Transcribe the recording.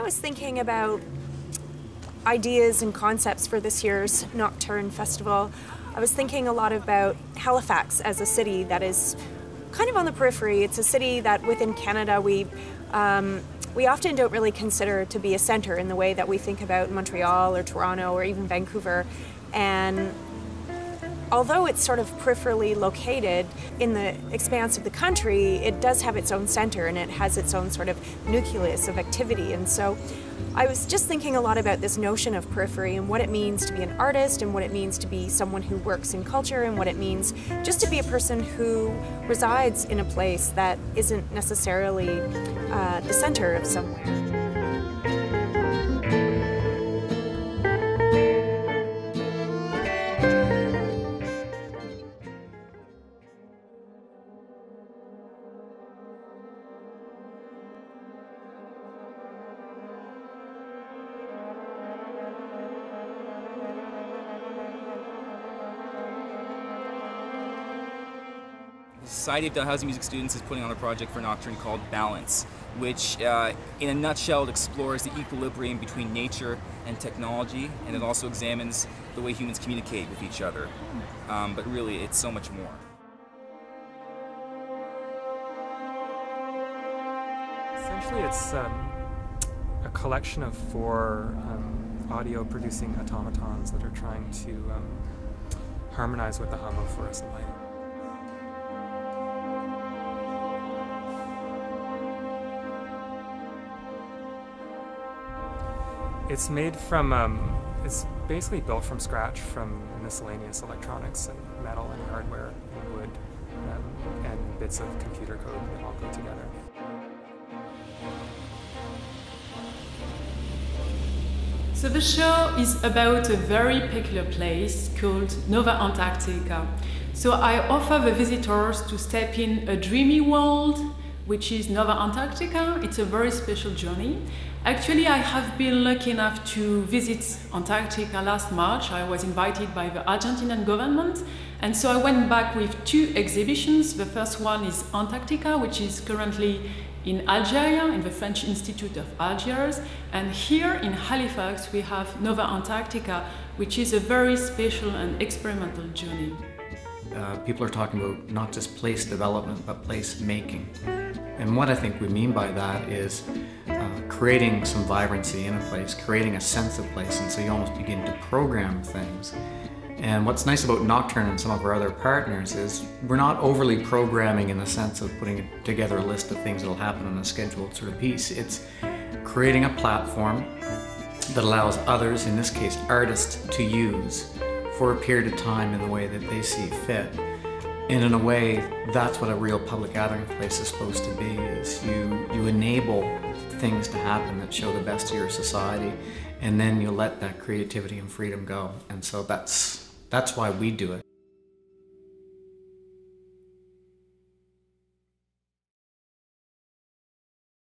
was thinking about ideas and concepts for this year's Nocturne Festival, I was thinking a lot about Halifax as a city that is kind of on the periphery. It's a city that within Canada we often don't really consider to be a center in the way that we think about Montreal or Toronto or even Vancouver. And although it's sort of peripherally located in the expanse of the country, it does have its own center and it has its own sort of nucleus of activity. And so I was just thinking a lot about this notion of periphery and what it means to be an artist and what it means to be someone who works in culture and what it means just to be a person who resides in a place that isn't necessarily the center of somewhere. The Society of Dalhousie Music Students is putting on a project for Nocturne called Balance, which in a nutshell explores the equilibrium between nature and technology, and it also examines the way humans communicate with each other. But really, it's so much more. Essentially, it's a collection of 4 audio-producing automatons that are trying to harmonize with the hum of fluorescent light. It's made from, it's basically built from scratch from miscellaneous electronics and metal and hardware and wood and bits of computer code that all go together. So the show is about a very peculiar place called Nova Antarctica. So I offer the visitors to step in a dreamy world, which is Nova Antarctica. It's a very special journey. Actually, I have been lucky enough to visit Antarctica last March. I was invited by the Argentinian government, and so I went back with 2 exhibitions. The first one is Antarctica, which is currently in Algeria, in the French Institute of Algiers, and here in Halifax we have Nova Antarctica, which is a very special and experimental journey. People are talking about not just place development, but place making. And what I think we mean by that is creating some vibrancy in a place, creating a sense of place, and so you almost begin to program things. And what's nice about Nocturne and some of our other partners is we're not overly programming in the sense of putting together a list of things that will happen on a scheduled sort of piece. It's creating a platform that allows others, in this case artists, to use for a period of time in the way that they see fit. And in a way, that's what a real public gathering place is supposed to be, is you enable things to happen that show the best of your society, and then you let that creativity and freedom go. And so that's why we do it.